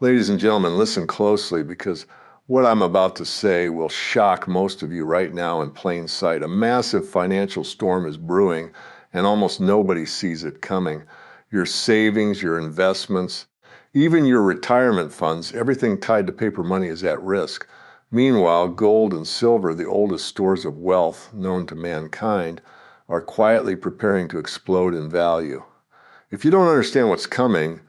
Ladies and gentlemen, listen closely because what I'm about to say will shock most of you right now in plain sight. A massive financial storm is brewing, and almost nobody sees it coming. Your savings, your investments, even your retirement funds, everything tied to paper money is at risk. Meanwhile, gold and silver, the oldest stores of wealth known to mankind, are quietly preparing to explode in value. If you don't understand what's coming,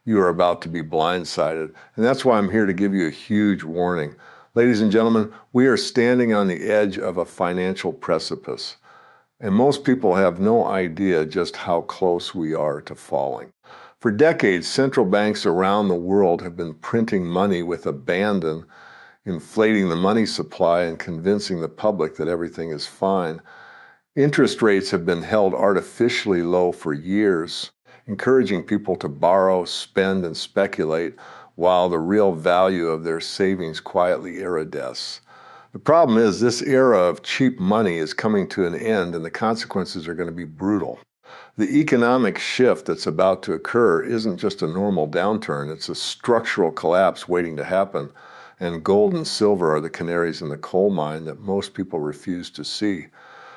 you are about to be blindsided. And that's why I'm here to give you a huge warning. Ladies and gentlemen, we are standing on the edge of a financial precipice. And most people have no idea just how close we are to falling. For decades, central banks around the world have been printing money with abandon, inflating the money supply and convincing the public that everything is fine. Interest rates have been held artificially low for years, encouraging people to borrow, spend, and speculate while the real value of their savings quietly iridesces. The problem is this era of cheap money is coming to an end and the consequences are going to be brutal. The economic shift that's about to occur isn't just a normal downturn, it's a structural collapse waiting to happen, and gold and silver are the canaries in the coal mine that most people refuse to see.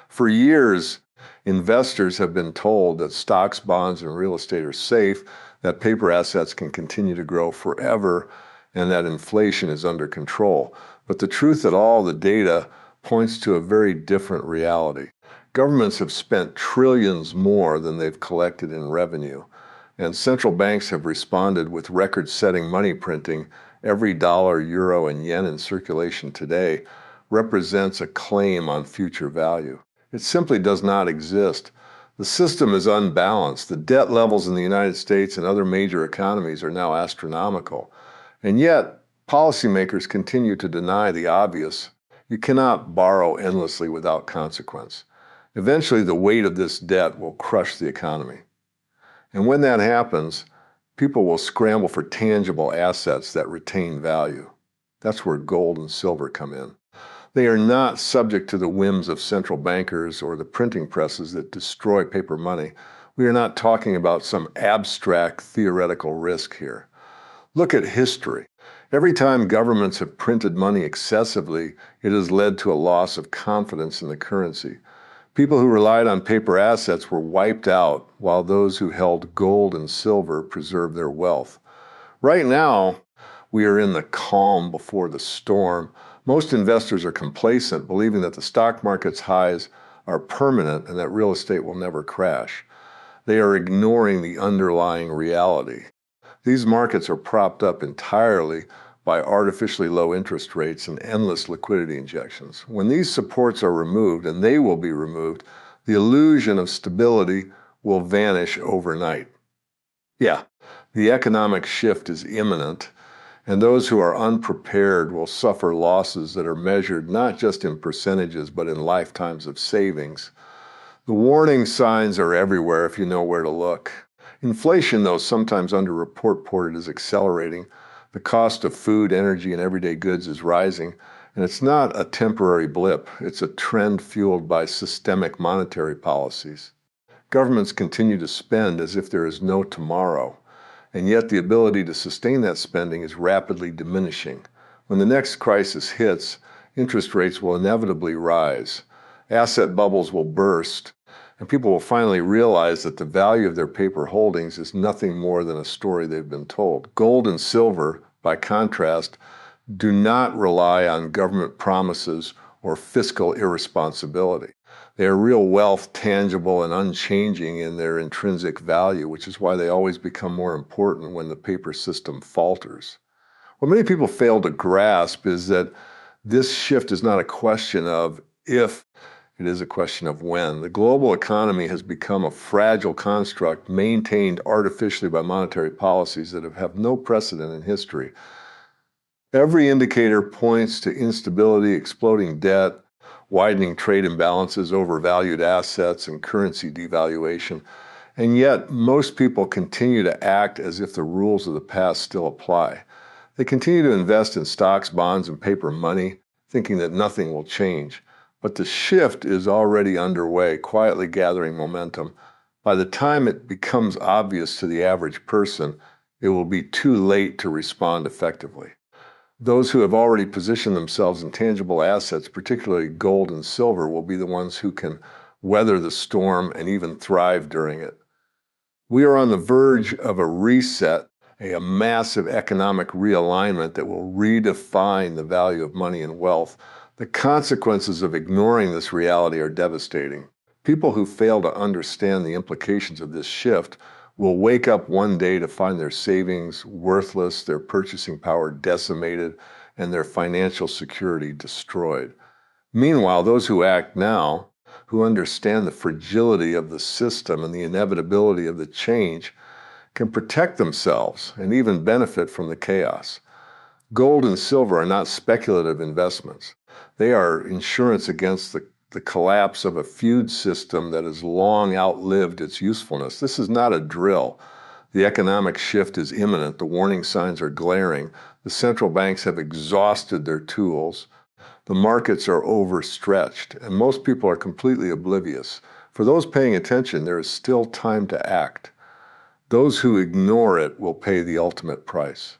For years, investors have been told that stocks, bonds, and real estate are safe, that paper assets can continue to grow forever, and that inflation is under control. But the truth that all the data points to a very different reality. Governments have spent trillions more than they've collected in revenue, and central banks have responded with record-setting money printing. Every dollar, euro, and yen in circulation today represents a claim on future value. It simply does not exist. The system is unbalanced. The debt levels in the United States and other major economies are now astronomical. And yet, policymakers continue to deny the obvious. You cannot borrow endlessly without consequence. Eventually, the weight of this debt will crush the economy. And when that happens, people will scramble for tangible assets that retain value. That's where gold and silver come in. They are not subject to the whims of central bankers or the printing presses that destroy paper money. We are not talking about some abstract theoretical risk here. Look at history. Every time governments have printed money excessively, it has led to a loss of confidence in the currency. People who relied on paper assets were wiped out, while those who held gold and silver preserved their wealth. Right now, we are in the calm before the storm. Most investors are complacent, believing that the stock market's highs are permanent and that real estate will never crash. They are ignoring the underlying reality. These markets are propped up entirely by artificially low interest rates and endless liquidity injections. When these supports are removed, and they will be removed, the illusion of stability will vanish overnight. Yeah, the economic shift is imminent, and those who are unprepared will suffer losses that are measured not just in percentages, but in lifetimes of savings. The warning signs are everywhere if you know where to look. Inflation, though sometimes underreported, is accelerating. The cost of food, energy, and everyday goods is rising, and it's not a temporary blip. It's a trend fueled by systemic monetary policies. Governments continue to spend as if there is no tomorrow, and yet the ability to sustain that spending is rapidly diminishing. When the next crisis hits, interest rates will inevitably rise, asset bubbles will burst, and people will finally realize that the value of their paper holdings is nothing more than a story they've been told. Gold and silver, by contrast, do not rely on government promises or fiscal irresponsibility. They are real wealth, tangible and unchanging in their intrinsic value, which is why they always become more important when the paper system falters. What many people fail to grasp is that this shift is not a question of if, it is a question of when. The global economy has become a fragile construct maintained artificially by monetary policies that have no precedent in history. Every indicator points to instability, exploding debt, widening trade imbalances, overvalued assets, and currency devaluation. And yet, most people continue to act as if the rules of the past still apply. They continue to invest in stocks, bonds, and paper money, thinking that nothing will change. But the shift is already underway, quietly gathering momentum. By the time it becomes obvious to the average person, it will be too late to respond effectively. Those who have already positioned themselves in tangible assets, particularly gold and silver, will be the ones who can weather the storm and even thrive during it. We are on the verge of a reset, a massive economic realignment that will redefine the value of money and wealth. The consequences of ignoring this reality are devastating. People who fail to understand the implications of this shift will wake up one day to find their savings worthless, their purchasing power decimated, and their financial security destroyed. Meanwhile, those who act now, who understand the fragility of the system and the inevitability of the change, can protect themselves and even benefit from the chaos. Gold and silver are not speculative investments. They are insurance against the collapse of a feud system that has long outlived its usefulness. This is not a drill. The economic shift is imminent. The warning signs are glaring. The central banks have exhausted their tools. The markets are overstretched, and most people are completely oblivious. For those paying attention, there is still time to act. Those who ignore it will pay the ultimate price.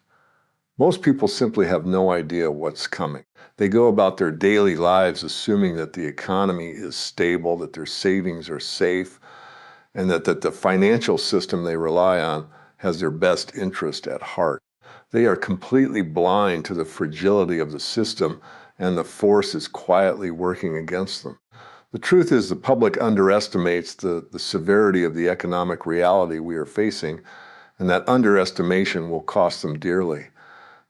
Most people simply have no idea what's coming. They go about their daily lives assuming that the economy is stable, that their savings are safe, and that the financial system they rely on has their best interest at heart. They are completely blind to the fragility of the system, and the force is quietly working against them. The truth is, the public underestimates the severity of the economic reality we are facing, and that underestimation will cost them dearly.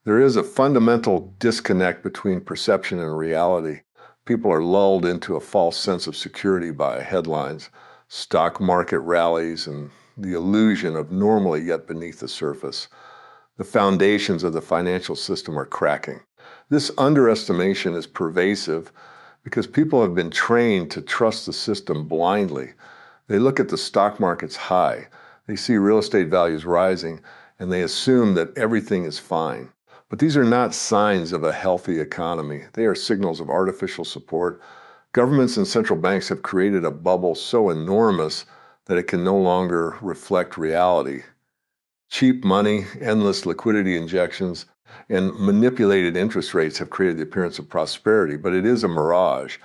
There is a fundamental disconnect between perception and reality. People are lulled into a false sense of security by headlines, stock market rallies, and the illusion of normally yet beneath the surface. The foundations of the financial system are cracking. This underestimation is pervasive because people have been trained to trust the system blindly. They look at the stock market's high, they see real estate values rising, and they assume that everything is fine. But these are not signs of a healthy economy. They are signals of artificial support. Governments and central banks have created a bubble so enormous that it can no longer reflect reality. Cheap money, endless liquidity injections, and manipulated interest rates have created the appearance of prosperity, but it is a mirage.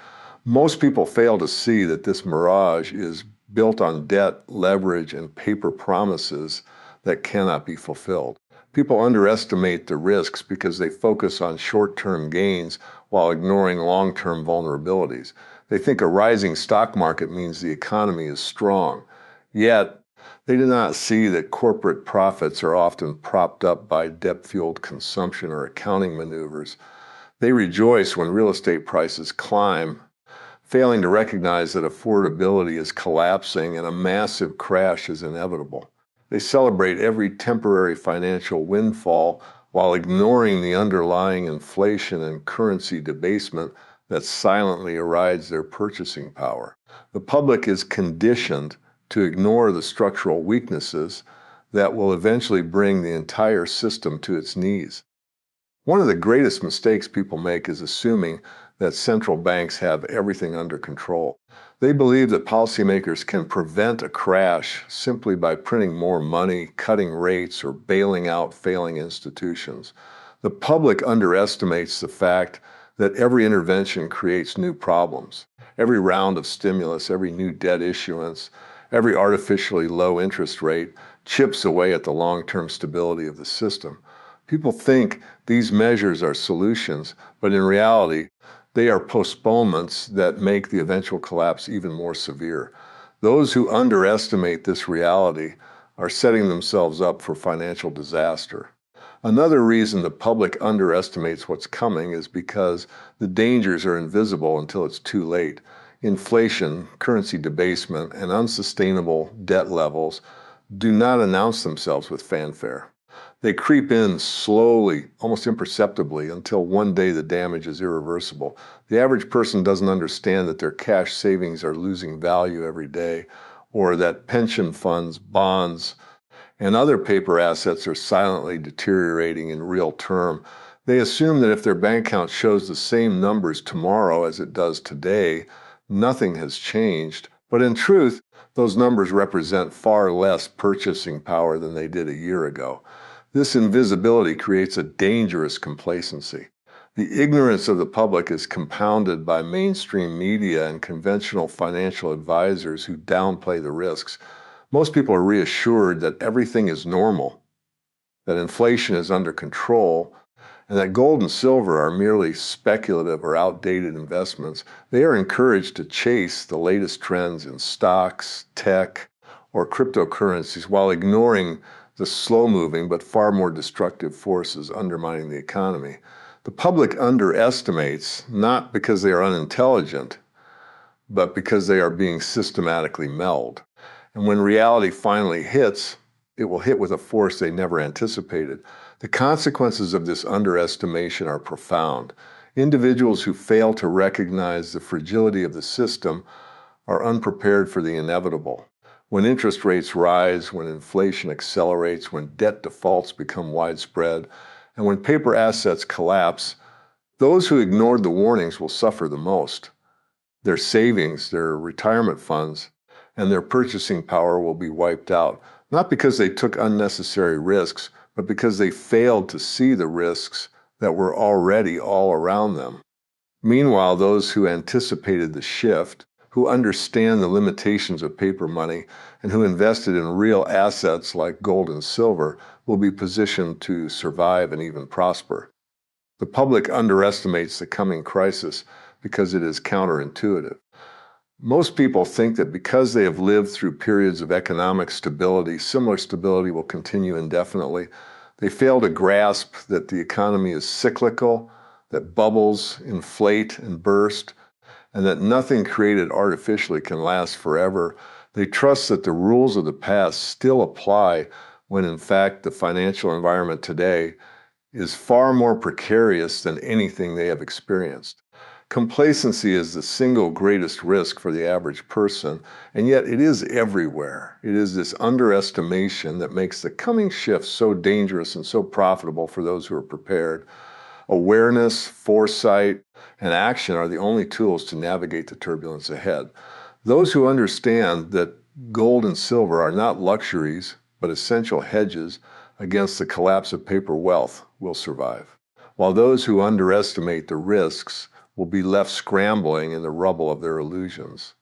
Most people fail to see that this mirage is built on debt, leverage, and paper promises that cannot be fulfilled. People underestimate the risks because they focus on short-term gains while ignoring long-term vulnerabilities. They think a rising stock market means the economy is strong. Yet, they do not see that corporate profits are often propped up by debt-fueled consumption or accounting maneuvers. They rejoice when real estate prices climb, failing to recognize that affordability is collapsing and a massive crash is inevitable. They celebrate every temporary financial windfall while ignoring the underlying inflation and currency debasement that silently erides their purchasing power. The public is conditioned to ignore the structural weaknesses that will eventually bring the entire system to its knees. One of the greatest mistakes people make is assuming that central banks have everything under control. They believe that policymakers can prevent a crash simply by printing more money, cutting rates, or bailing out failing institutions. The public underestimates the fact that every intervention creates new problems. Every round of stimulus, every new debt issuance, every artificially low interest rate chips away at the long-term stability of the system. People think these measures are solutions, but in reality, they are postponements that make the eventual collapse even more severe. Those who underestimate this reality are setting themselves up for financial disaster. Another reason the public underestimates what's coming is because the dangers are invisible until it's too late. Inflation, currency debasement, and unsustainable debt levels do not announce themselves with fanfare. They creep in slowly, almost imperceptibly, until one day the damage is irreversible. The average person doesn't understand that their cash savings are losing value every day, or that pension funds, bonds, and other paper assets are silently deteriorating in real term. They assume that if their bank account shows the same numbers tomorrow as it does today, nothing has changed. But in truth, those numbers represent far less purchasing power than they did a year ago. This invisibility creates a dangerous complacency. The ignorance of the public is compounded by mainstream media and conventional financial advisors who downplay the risks. Most people are reassured that everything is normal, that inflation is under control, and that gold and silver are merely speculative or outdated investments. They are encouraged to chase the latest trends in stocks, tech, or cryptocurrencies while ignoring the slow-moving but far more destructive forces undermining the economy. The public underestimates not because they are unintelligent, but because they are being systematically melded. And when reality finally hits, it will hit with a force they never anticipated. The consequences of this underestimation are profound. Individuals who fail to recognize the fragility of the system are unprepared for the inevitable. When interest rates rise, when inflation accelerates, when debt defaults become widespread, and when paper assets collapse, those who ignored the warnings will suffer the most. Their savings, their retirement funds, and their purchasing power will be wiped out, not because they took unnecessary risks, but because they failed to see the risks that were already all around them. Meanwhile, those who anticipated the shift, who understand the limitations of paper money, and who invested in real assets like gold and silver will be positioned to survive and even prosper. The public underestimates the coming crisis because it is counterintuitive. Most people think that because they have lived through periods of economic stability, similar stability will continue indefinitely. They fail to grasp that the economy is cyclical, that bubbles inflate and burst, and that nothing created artificially can last forever. They trust that the rules of the past still apply when in fact the financial environment today is far more precarious than anything they have experienced. Complacency is the single greatest risk for the average person, and yet it is everywhere. It is this underestimation that makes the coming shift so dangerous and so profitable for those who are prepared. Awareness, foresight, and action are the only tools to navigate the turbulence ahead. Those who understand that gold and silver are not luxuries, but essential hedges against the collapse of paper wealth will survive, while those who underestimate the risks will be left scrambling in the rubble of their illusions.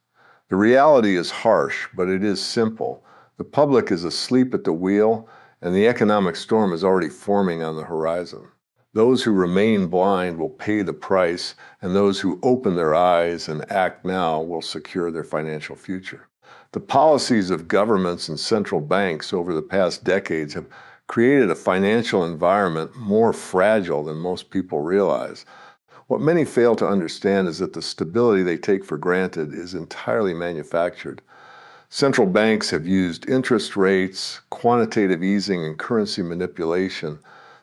The reality is harsh, but it is simple. The public is asleep at the wheel, and the economic storm is already forming on the horizon. Those who remain blind will pay the price, and those who open their eyes and act now will secure their financial future. The policies of governments and central banks over the past decades have created a financial environment more fragile than most people realize. What many fail to understand is that the stability they take for granted is entirely manufactured. Central banks have used interest rates, quantitative easing, and currency manipulation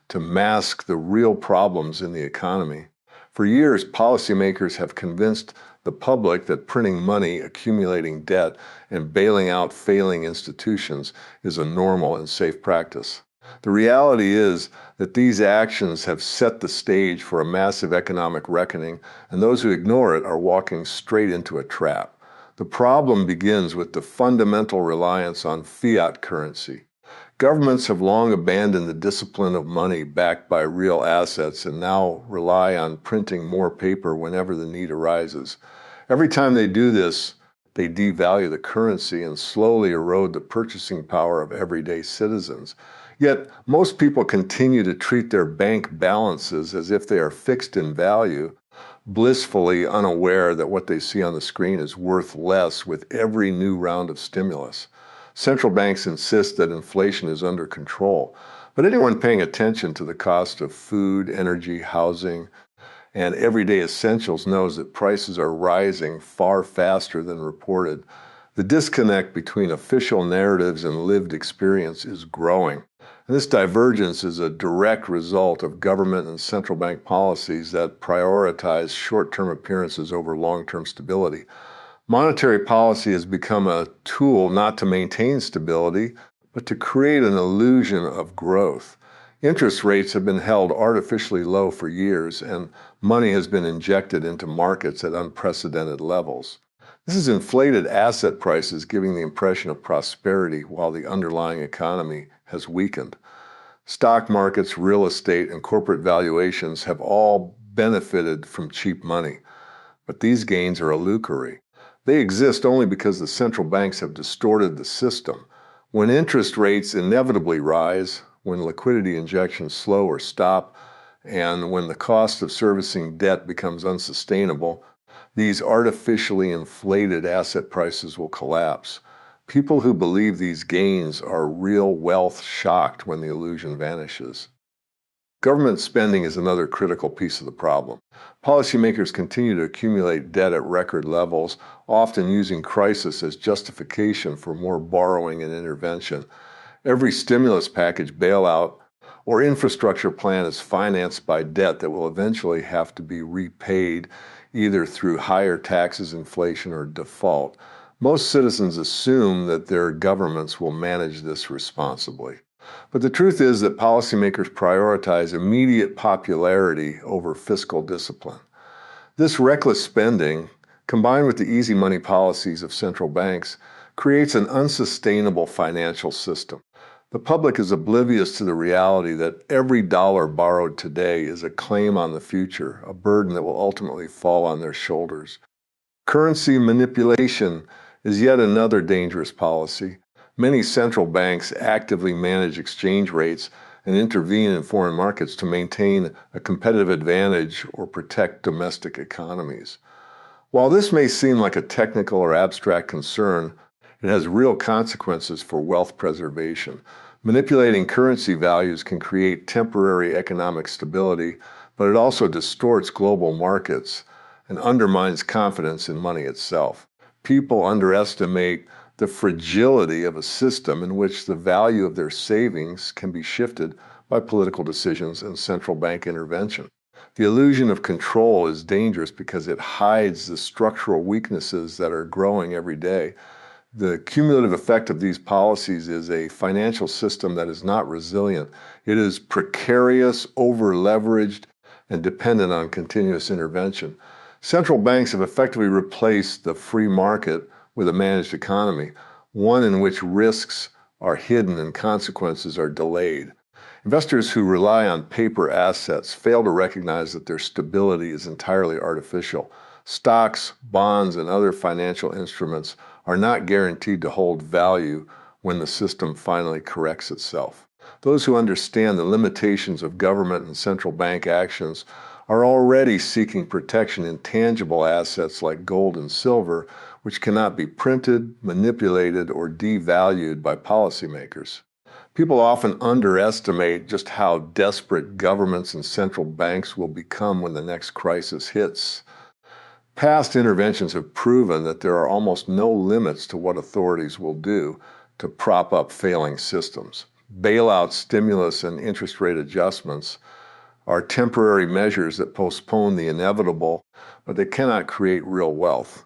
to mask the real problems in the economy. For years, policymakers have convinced the public that printing money, accumulating debt, and bailing out failing institutions is a normal and safe practice. The reality is that these actions have set the stage for a massive economic reckoning, and those who ignore it are walking straight into a trap. The problem begins with the fundamental reliance on fiat currency. Governments have long abandoned the discipline of money backed by real assets and now rely on printing more paper whenever the need arises. Every time they do this, they devalue the currency and slowly erode the purchasing power of everyday citizens. Yet, most people continue to treat their bank balances as if they are fixed in value, blissfully unaware that what they see on the screen is worth less with every new round of stimulus. Central banks insist that inflation is under control, but anyone paying attention to the cost of food, energy, housing, and everyday essentials knows that prices are rising far faster than reported. The disconnect between official narratives and lived experience is growing. And this divergence is a direct result of government and central bank policies that prioritize short-term appearances over long-term stability. Monetary policy has become a tool not to maintain stability, but to create an illusion of growth. Interest rates have been held artificially low for years, and money has been injected into markets at unprecedented levels. This has inflated asset prices, giving the impression of prosperity while the underlying economy has weakened. Stock markets, real estate, and corporate valuations have all benefited from cheap money, but these gains are illusory. They exist only because the central banks have distorted the system. When interest rates inevitably rise, when liquidity injections slow or stop, and when the cost of servicing debt becomes unsustainable, these artificially inflated asset prices will collapse. People who believe these gains are real wealth shocked when the illusion vanishes. Government spending is another critical piece of the problem. Policymakers continue to accumulate debt at record levels, often using crisis as justification for more borrowing and intervention. Every stimulus package, bailout, or infrastructure plan is financed by debt that will eventually have to be repaid either through higher taxes, inflation, or default. Most citizens assume that their governments will manage this responsibly. But the truth is that policymakers prioritize immediate popularity over fiscal discipline. This reckless spending, combined with the easy money policies of central banks, creates an unsustainable financial system. The public is oblivious to the reality that every dollar borrowed today is a claim on the future, a burden that will ultimately fall on their shoulders. Currency manipulation is yet another dangerous policy. Many central banks actively manage exchange rates and intervene in foreign markets to maintain a competitive advantage or protect domestic economies. While this may seem like a technical or abstract concern, it has real consequences for wealth preservation. Manipulating currency values can create temporary economic stability, but it also distorts global markets and undermines confidence in money itself. People underestimate the fragility of a system in which the value of their savings can be shifted by political decisions and central bank intervention. The illusion of control is dangerous because it hides the structural weaknesses that are growing every day. The cumulative effect of these policies is a financial system that is not resilient. It is precarious, over-leveraged, and dependent on continuous intervention. Central banks have effectively replaced the free market with a managed economy, one in which risks are hidden and consequences are delayed. Investors who rely on paper assets fail to recognize that their stability is entirely artificial. Stocks, bonds, and other financial instruments are not guaranteed to hold value when the system finally corrects itself. Those who understand the limitations of government and central bank actions are already seeking protection in tangible assets like gold and silver, which cannot be printed, manipulated, or devalued by policymakers. People often underestimate just how desperate governments and central banks will become when the next crisis hits. Past interventions have proven that there are almost no limits to what authorities will do to prop up failing systems. Bailout, stimulus, and interest rate adjustments are temporary measures that postpone the inevitable, but they cannot create real wealth.